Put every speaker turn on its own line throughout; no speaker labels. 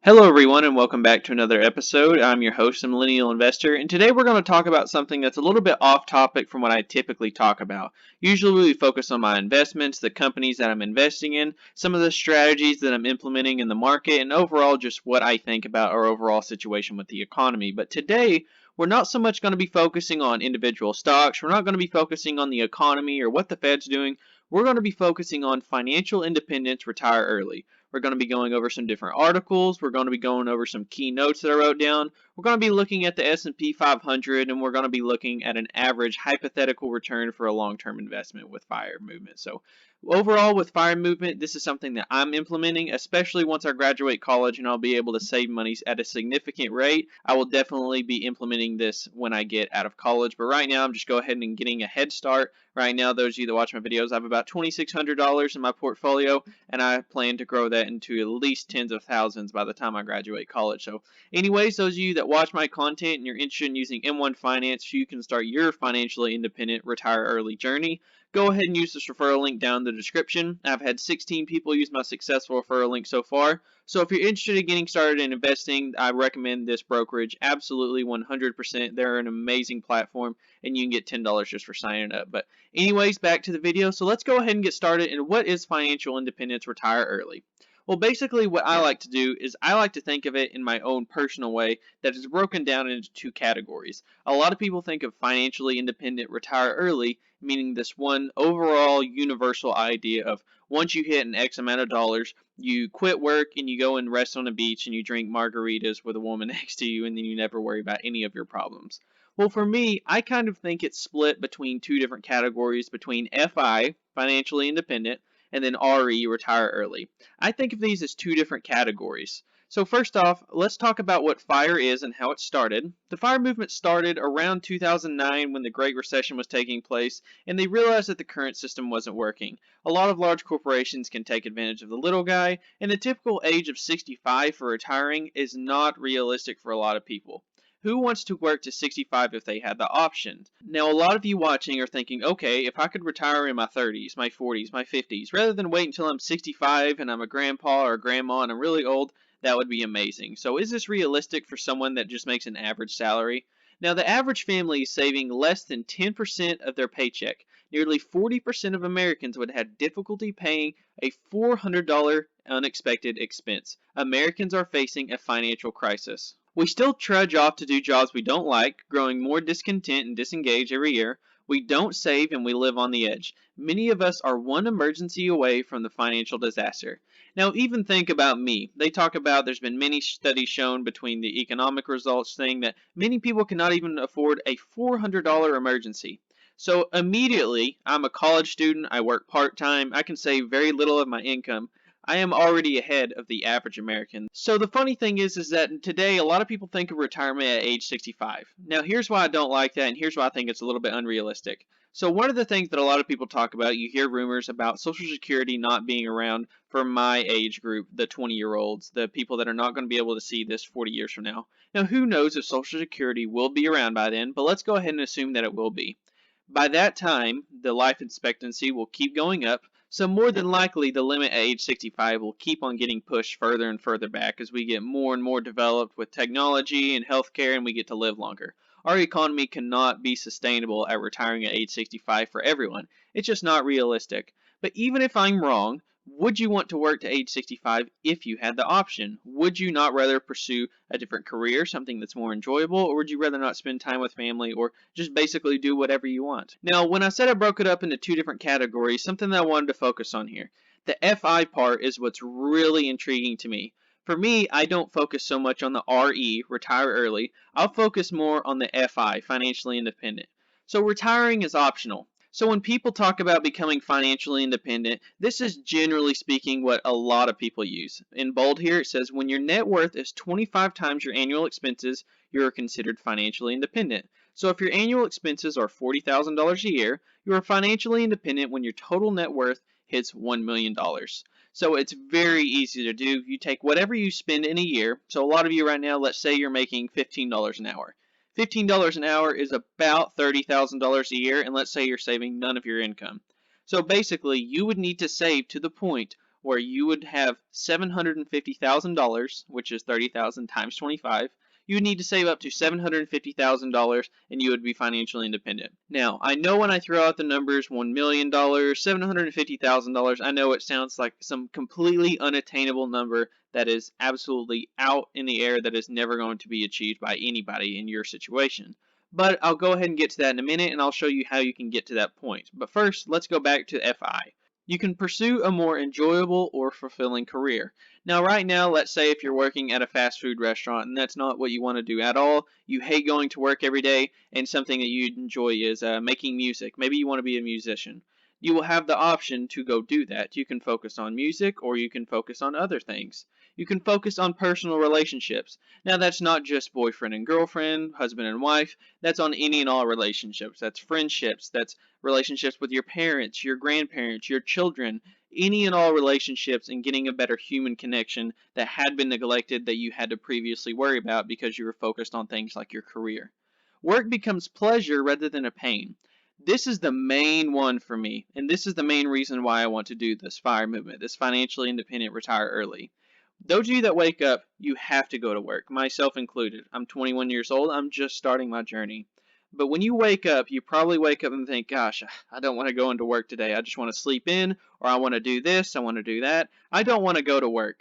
Hello everyone and welcome back to another episode. I'm your host, the Millennial Investor, and today we're going to talk about something that's a little bit off topic from what I typically talk about. Usually we focus on my investments, the companies that I'm investing in, some of the strategies that I'm implementing in the market, and overall just what I think about our overall situation with the economy. But today we're not so much going to be focusing on individual stocks, we're not going to be focusing on the economy or what the Fed's doing, we're going to be focusing on financial independence, retire early. We're going to be going over some different articles. We're going to be going over some key notes that I wrote down. We're going to be looking at the S&P 500, and we're going to be looking at an average hypothetical return for a long-term investment with FIRE movement. So overall, with FIRE movement, this is something that I'm implementing, especially once I graduate college and I'll be able to save money at a significant rate. I will definitely be implementing this when I get out of college. But right now, I'm just go ahead and getting a head start. Right now, those of you that watch my videos, I have about $2,600 in my portfolio, and I plan to grow that into at least tens of thousands by the time I graduate college. So anyways, those of you that watch my content and you're interested in using M1 Finance so you can start your financially independent retire early journey, go ahead and use this referral link down in the description. I've had 16 people use my successful referral link so far. So if you're interested in getting started in investing, I recommend this brokerage. Absolutely 100%. They're an amazing platform and you can get $10 just for signing up. But anyways, back to the video. So let's go ahead and get started. And what is financial independence, retire early? Well, basically what I like to do is I like to think of it in my own personal way that is broken down into two categories. A lot of people think of financially independent, retire early, meaning this one overall universal idea of once you hit an X amount of dollars, you quit work and you go and rest on a beach and you drink margaritas with a woman next to you and then you never worry about any of your problems. Well, for me, I kind of think it's split between two different categories between FI, financially independent, and then RE, retire early. I think of these as two different categories. So first off, let's talk about what FIRE is and how it started. The FIRE movement started around 2009 when the Great Recession was taking place, and they realized that the current system wasn't working. A lot of large corporations can take advantage of the little guy, and the typical age of 65 for retiring is not realistic for a lot of people. Who wants to work to 65 if they had the option? Now, a lot of you watching are thinking, okay, if I could retire in my 30s, my 40s, my 50s, rather than wait until I'm 65 and I'm a grandpa or a grandma and I'm really old, that would be amazing. So is this realistic for someone that just makes an average salary? Now, the average family is saving less than 10% of their paycheck. Nearly 40% of Americans would have difficulty paying a $400 unexpected expense. Americans are facing a financial crisis. We still trudge off to do jobs we don't like, growing more discontent and disengaged every year. We don't save and we live on the edge. Many of us are one emergency away from the financial disaster. Now, even think about me. They talk about there's been many studies shown between the economic results saying that many people cannot even afford a $400 emergency. So immediately, I'm a college student, I work part-time, I can save very little of my income. I am already ahead of the average American. So the funny thing is that today a lot of people think of retirement at age 65. Now here's why I don't like that and here's why I think it's a little bit unrealistic. So one of the things that a lot of people talk about, you hear rumors about Social Security not being around for my age group, the 20-year-olds, the people that are not going to be able to see this 40 years from now. Now who knows if Social Security will be around by then, but let's go ahead and assume that it will be. By that time, the life expectancy will keep going up, so more than likely the limit at age 65 will keep on getting pushed further and further back as we get more and more developed with technology and healthcare and we get to live longer. Our economy cannot be sustainable at retiring at age 65 for everyone. It's just not realistic. But even if I'm wrong, would you want to work to age 65 if you had the option? Would you not rather pursue a different career, something that's more enjoyable, or would you rather not spend time with family or just basically do whatever you want? Now, when I said I broke it up into two different categories, something that I wanted to focus on here. The FI part is what's really intriguing to me. For me, I don't focus so much on the RE, retire early. I'll focus more on the FI, financially independent. So retiring is optional. So when people talk about becoming financially independent, this is generally speaking what a lot of people use. In bold here it says when your net worth is 25 times your annual expenses, you are considered financially independent. So if your annual expenses are $40,000 a year, you are financially independent when your total net worth hits $1 million. So it's very easy to do. You take whatever you spend in a year. So a lot of you right now, let's say you're making $15 an hour. $15 an hour is about $30,000 a year, and let's say you're saving none of your income. So basically, you would need to save to the point where you would have $750,000, which is 30,000 times 25. You would need to save up to $750,000 and you would be financially independent. Now, I know when I throw out the numbers $1 million, $750,000, I know it sounds like some completely unattainable number that is absolutely out in the air that is never going to be achieved by anybody in your situation. But I'll go ahead and get to that in a minute and I'll show you how you can get to that point. But first, let's go back to FI. You can pursue a more enjoyable or fulfilling career. Now, right now, let's say if you're working at a fast food restaurant and that's not what you want to do at all, you hate going to work every day, and something that you enjoy is making music. Maybe you want to be a musician. You will have the option to go do that. You can focus on music or you can focus on other things. You can focus on personal relationships. Now, that's not just boyfriend and girlfriend, husband and wife. That's on any and all relationships. That's friendships. That's relationships with your parents, your grandparents, your children, any and all relationships, and getting a better human connection that had been neglected that you had to previously worry about because you were focused on things like your career. Work becomes pleasure rather than a pain. This is the main one for me, and this is the main reason why I want to do this FIRE movement, this financially independent retire early. Those of you that wake up, you have to go to work, myself included. I'm 21 years old, I'm just starting my journey. But when you wake up, you probably wake up and think, gosh, I don't want to go into work today. I just want to sleep in, or I want to do this, I want to do that. I don't want to go to work.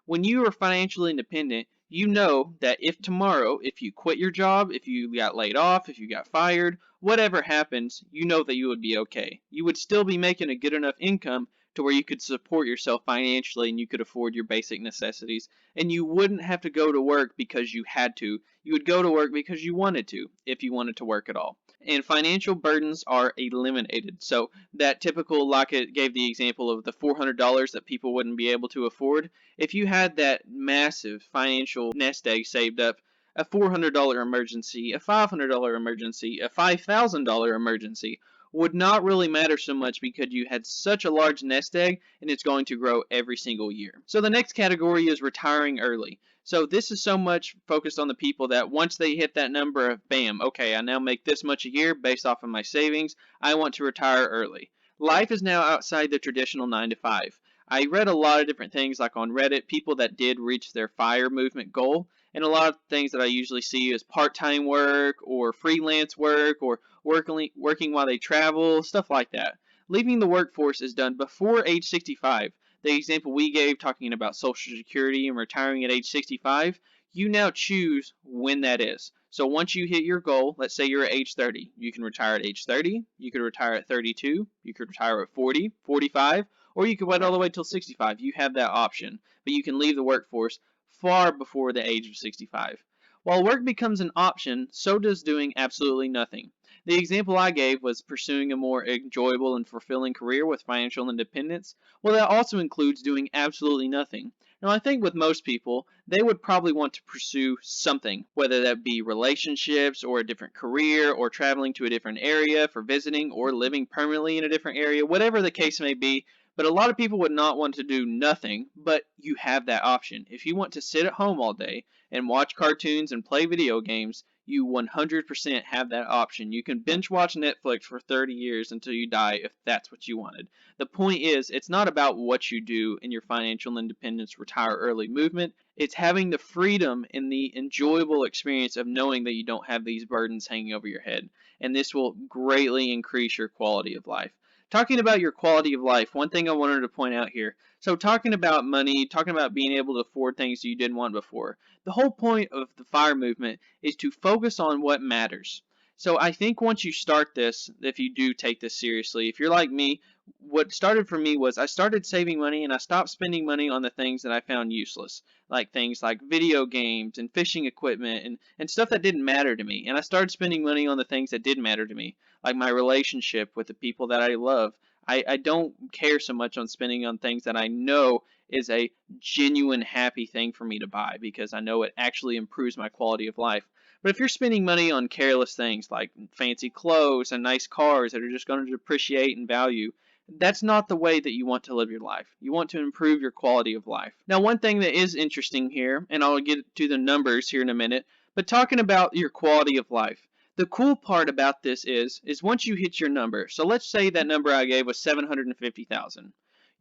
When you are financially independent, you know that if tomorrow, if you quit your job, if you got laid off, if you got fired, whatever happens, you know that you would be okay. You would still be making a good enough income to where you could support yourself financially and you could afford your basic necessities. And you wouldn't have to go to work because you had to. You would go to work because you wanted to, if you wanted to work at all. And financial burdens are eliminated. So that typical, like it gave the example of the $400 that people wouldn't be able to afford, if you had that massive financial nest egg saved up, a $400 emergency, a $500 emergency, a $5,000 emergency would not really matter so much because you had such a large nest egg and it's going to grow every single year. So the next category is retiring early. So this is so much focused on the people that once they hit that number of bam, okay, I now make this much a year based off of my savings, I want to retire early. Life is now outside the traditional 9 to 5. I read a lot of different things like on Reddit, people that did reach their FIRE movement goal, and a lot of things that I usually see is part-time work or freelance work or working while they travel, stuff like that. Leaving the workforce is done before age 65. The example we gave talking about Social Security and retiring at age 65, you now choose when that is. So once you hit your goal, let's say you're at age 30, you can retire at age 30, you could retire at 32, you could retire at 40, 45, or you could wait all the way till 65. You have that option, but you can leave the workforce far before the age of 65. While work becomes an option, so does doing absolutely nothing. The example I gave was pursuing a more enjoyable and fulfilling career with financial independence. Well, that also includes doing absolutely nothing. Now, I think with most people, they would probably want to pursue something, whether that be relationships or a different career or traveling to a different area for visiting or living permanently in a different area, whatever the case may be. But a lot of people would not want to do nothing, but you have that option. If you want to sit at home all day and watch cartoons and play video games, you 100% have that option. You can binge watch Netflix for 30 years until you die if that's what you wanted. The point is, it's not about what you do in your financial independence retire early movement. It's having the freedom and the enjoyable experience of knowing that you don't have these burdens hanging over your head. And this will greatly increase your quality of life. Talking about your quality of life, one thing I wanted to point out here. So talking about money, talking about being able to afford things you didn't want before. The whole point of the FIRE movement is to focus on what matters. So I think once you start this, if you do take this seriously, if you're like me, what started for me was I started saving money and I stopped spending money on the things that I found useless, like things like video games and fishing equipment and stuff that didn't matter to me. And I started spending money on the things that did matter to me, like my relationship with the people that I love. I don't care so much on spending on things that I know is a genuine happy thing for me to buy because I know it actually improves my quality of life. But if you're spending money on careless things like fancy clothes and nice cars that are just going to depreciate in value, that's not the way that you want to live your life. You want to improve your quality of life. Now, one thing that is interesting here, and I'll get to the numbers here in a minute, but talking about your quality of life, the cool part about this is once you hit your number, so let's say that number I gave was 750,000.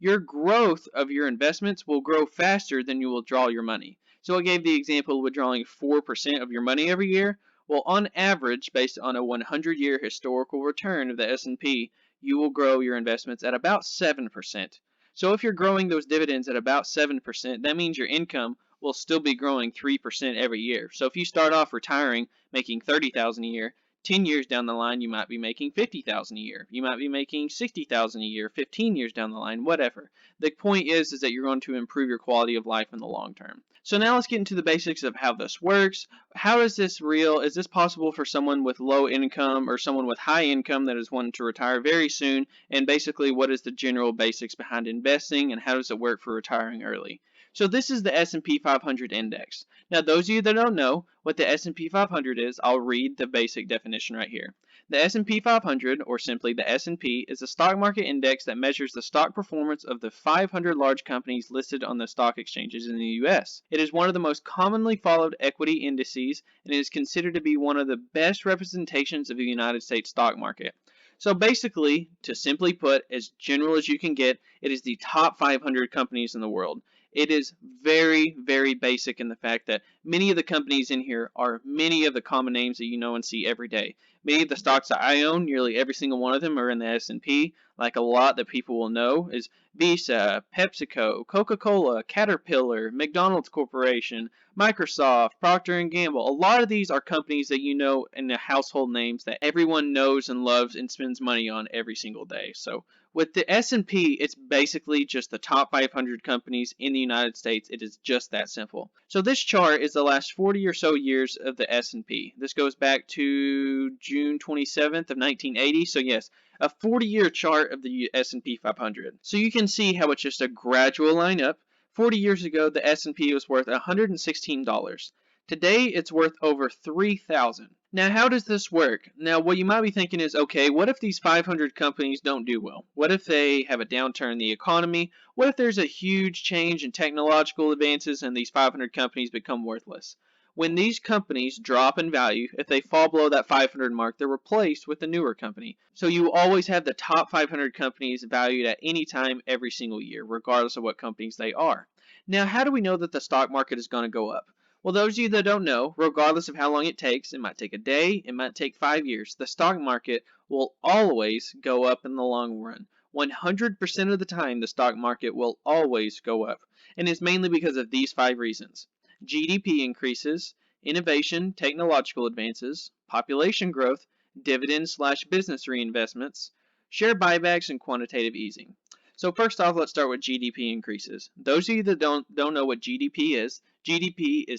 your growth of your investments will grow faster than you will draw your money. So I gave the example of withdrawing 4% of your money every year. Well, on average, based on a 100-year historical return of the S&P, you will grow your investments at about 7%. So if you're growing those dividends at about 7%, that means your income will still be growing 3% every year. So if you start off retiring making $30,000 a year, 10 years down the line you might be making $50,000 a year. You might be making $60,000 a year 15 years down the line, whatever. The point is that you're going to improve your quality of life in the long term. So now let's get into the basics of how this works. How is this real? Is this possible for someone with low income or someone with high income that is wanting to retire very soon? And basically, what is the general basics behind investing and how does it work for retiring early? So this is the S&P 500 index. Now, those of you that don't know what the S&P 500 is, I'll read the basic definition right here. The S&P 500, or simply the S&P, is a stock market index that measures the stock performance of the 500 large companies listed on the stock exchanges in the U.S. It is one of the most commonly followed equity indices and it is considered to be one of the best representations of the United States stock market. So basically, to simply put, as general as you can get, it is the top 500 companies in the world. It is very, very basic in the fact that many of the companies in here are many of the common names that you know and see every day. Many of the stocks that I own, nearly every single one of them are in the S&P. Like a lot that people will know is Visa, PepsiCo, Coca-Cola, Caterpillar, McDonald's Corporation, Microsoft, Procter & Gamble. A lot of these are companies that you know and the household names that everyone knows and loves and spends money on every single day. So with the S&P, it's basically just the top 500 companies in the United States. It is just that simple. So this chart is the last 40 or so years of the S&P. This goes back to June 27th of 1980. So yes, a 40-year chart of the S&P 500. So you can see how it's just a gradual line up. 40 years ago, the S&P was worth $116. Today, it's worth over $3,000. Now, how does this work? Now, what you might be thinking is, okay, what if these 500 companies don't do well? What if they have a downturn in the economy? What if there's a huge change in technological advances and these 500 companies become worthless? When these companies drop in value, if they fall below that 500 mark, they're replaced with a newer company. So you always have the top 500 companies valued at any time every single year, regardless of what companies they are. Now, how do we know that the stock market is going to go up? Well, those of you that don't know, regardless of how long it takes, it might take a day, it might take 5 years, the stock market will always go up in the long run. 100% of the time, the stock market will always go up. And it's mainly because of these 5 reasons. GDP increases, innovation, technological advances, population growth, dividend/business reinvestments, share buybacks, and quantitative easing. So first off, let's start with GDP increases. Those of you that don't know what GDP is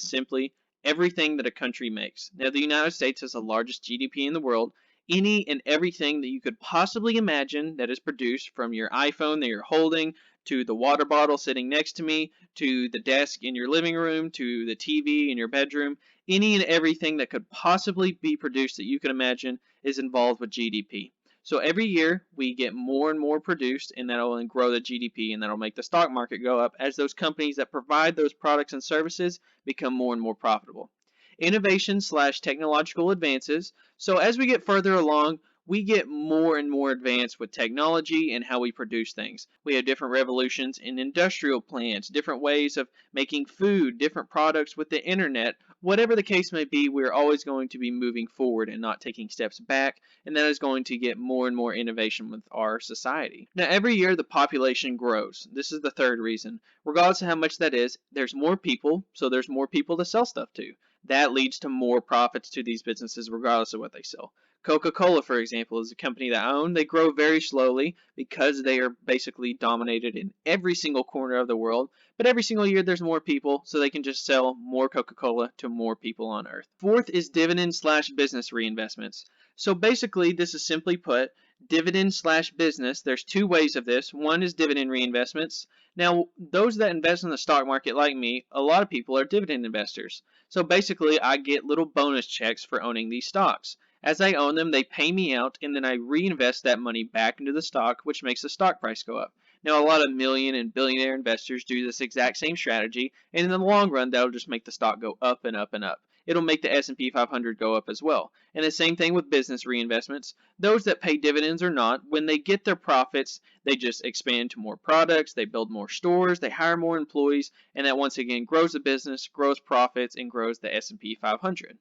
simply everything that a country makes. Now, the United States has the largest GDP in the world. Any and everything that you could possibly imagine that is produced, from your iPhone that you're holding, to the water bottle sitting next to me, to the desk in your living room, to the TV in your bedroom, any and everything that could possibly be produced that you can imagine is involved with GDP. So every year we get more and more produced, and that'll grow the GDP, and that'll make the stock market go up as those companies that provide those products and services become more and more profitable. Innovation/technological advances. So as we get further along, we get more and more advanced with technology and how we produce things. We have different revolutions in industrial plants, different ways of making food, different products with the internet. Whatever the case may be, we're always going to be moving forward and not taking steps back, and that is going to get more and more innovation with our society. Now, every year the population grows. This is the third reason. Regardless of how much that is, there's more people, so there's more people to sell stuff to. That leads to more profits to these businesses regardless of what they sell. Coca-Cola, for example, is a company that I own. They grow very slowly because they are basically dominated in every single corner of the world. But every single year there's more people, so they can just sell more Coca-Cola to more people on Earth. Fourth is dividend/business reinvestments. So basically, this is simply put, dividend/business. There's 2 ways of this. One is dividend reinvestments. Now, those that invest in the stock market like me, a lot of people are dividend investors. So basically, I get little bonus checks for owning these stocks. As I own them, they pay me out, and then I reinvest that money back into the stock, which makes the stock price go up. Now, a lot of million and billionaire investors do this exact same strategy, and in the long run, that'll just make the stock go up and up and up. It'll make the S&P 500 go up as well. And the same thing with business reinvestments. Those that pay dividends or not, when they get their profits, they just expand to more products, they build more stores, they hire more employees, and that once again grows the business, grows profits, and grows the S&P 500.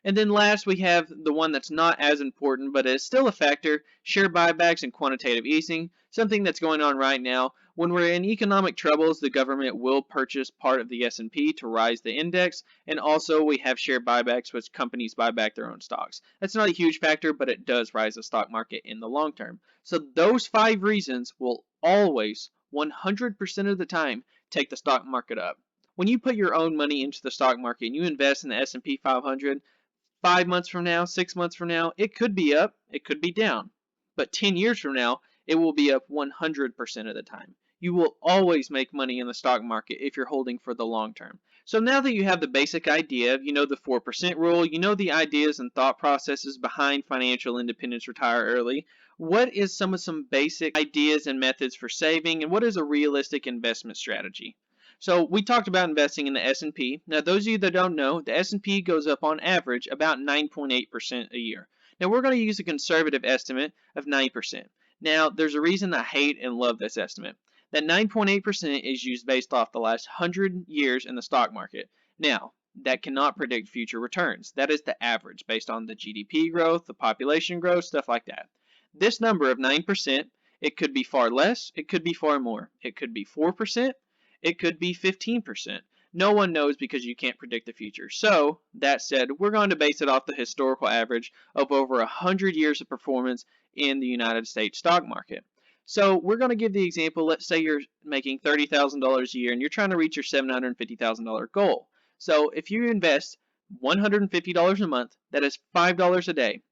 And then last, we have the one that's not as important, but is still a factor, share buybacks and quantitative easing, something that's going on right now. When we're in economic troubles, the government will purchase part of the S&P to rise the index, and also we have share buybacks, which companies buy back their own stocks. That's not a huge factor, but it does rise the stock market in the long term. So those 5 reasons will always, 100% of the time, take the stock market up. When you put your own money into the stock market and you invest in the S&P 500, 5 months from now, 6 months from now, it could be up, it could be down. But 10 years from now, it will be up 100% of the time. You will always make money in the stock market if you're holding for the long term. So now that you have the basic idea, you know the 4% rule, you know the ideas and thought processes behind financial independence, retire early, what is some basic ideas and methods for saving, and what is a realistic investment strategy? So we talked about investing in the S&P. Now, those of you that don't know, the S&P goes up on average about 9.8% a year. Now, we're going to use a conservative estimate of 9%. Now, there's a reason I hate and love this estimate. That 9.8% is used based off the last 100 years in the stock market. Now, that cannot predict future returns. That is the average based on the GDP growth, the population growth, stuff like that. This number of 9%, it could be far less, it could be far more. It could be 4%, it could be 15%. No one knows because you can't predict the future. So, that said, we're going to base it off the historical average of over 100 years of performance in the United States stock market. So, we're going to give the example, let's say you're making $30,000 a year and you're trying to reach your $750,000 goal. So, if you invest $150 a month, that is $5 a day.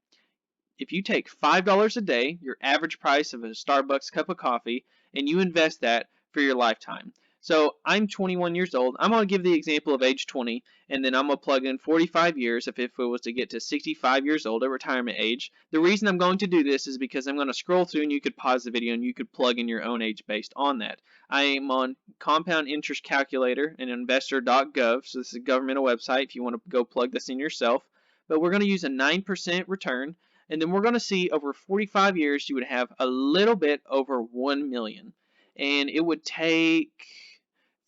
If you take $5 a day, your average price of a Starbucks cup of coffee, and you invest that for your lifetime. So I'm 21 years old. I'm going to give the example of age 20, and then I'm going to plug in 45 years if it was to get to 65 years old at retirement age. The reason I'm going to do this is because I'm going to scroll through and you could pause the video and you could plug in your own age based on that. I am on Compound Interest Calculator and investor.gov, so this is a governmental website if you want to go plug this in yourself. But we're going to use a 9% return, and then we're going to see over 45 years you would have a little bit over 1 million. And it would take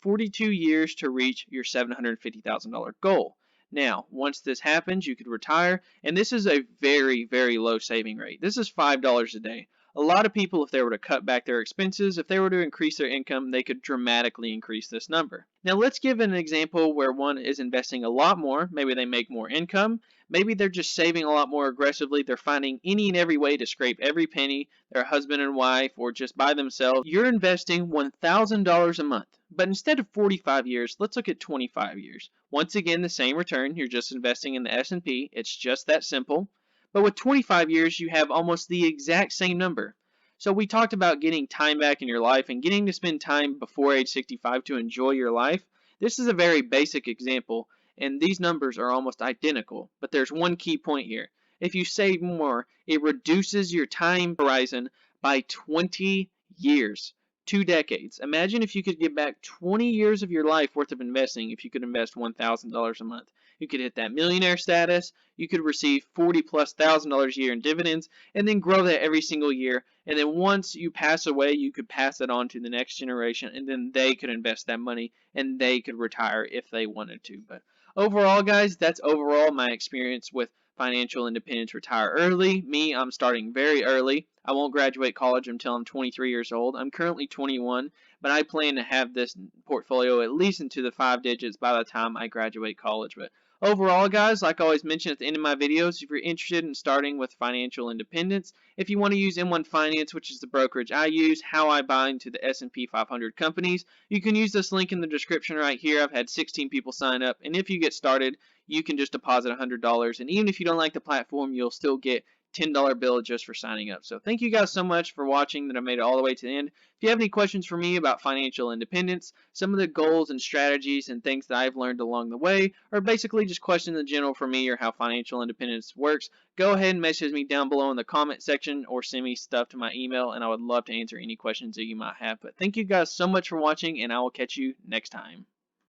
42 years to reach your $750,000 goal. Now, once this happens, you could retire, and this is a very, very low saving rate. This is $5 a day. A lot of people, if they were to cut back their expenses, if they were to increase their income, they could dramatically increase this number. Now, let's give an example where one is investing a lot more. Maybe they make more income. Maybe they're just saving a lot more aggressively. They're finding any and every way to scrape every penny, their husband and wife, or just by themselves. You're investing $1,000 a month. But instead of 45 years, let's look at 25 years. Once again, the same return. You're just investing in the S&P. It's just that simple. But with 25 years, you have almost the exact same number. So we talked about getting time back in your life and getting to spend time before age 65 to enjoy your life. This is a very basic example, and these numbers are almost identical. But there's one key point here. If you save more, it reduces your time horizon by 20 years. 2 decades. Imagine if you could get back 20 years of your life worth of investing if you could invest $1,000 a month. You could hit that millionaire status, you could receive $40,000+ a year in dividends, and then grow that every single year. And then once you pass away, you could pass it on to the next generation, and then they could invest that money, and they could retire if they wanted to. But overall, guys, that's overall my experience with financial independence, retire early. Me, I'm starting very early. I won't graduate college until I'm 23 years old. I'm currently 21, but I plan to have this portfolio at least into the 5 digits by the time I graduate college. But overall, guys, like I always mention at the end of my videos, if you're interested in starting with financial independence, if you want to use M1 Finance, which is the brokerage I use, how I buy into the S&P 500 companies, you can use this link in the description right here. I've had 16 people sign up, and if you get started, you can just deposit $100, and even if you don't like the platform, you'll still get $10 bill just for signing up. So thank you guys so much for watching that I made it all the way to the end. If you have any questions for me about financial independence, some of the goals and strategies and things that I've learned along the way, or basically just questions in general for me or how financial independence works, go ahead and message me down below in the comment section or send me stuff to my email, and I would love to answer any questions that you might have. But thank you guys so much for watching, and I will catch you next time.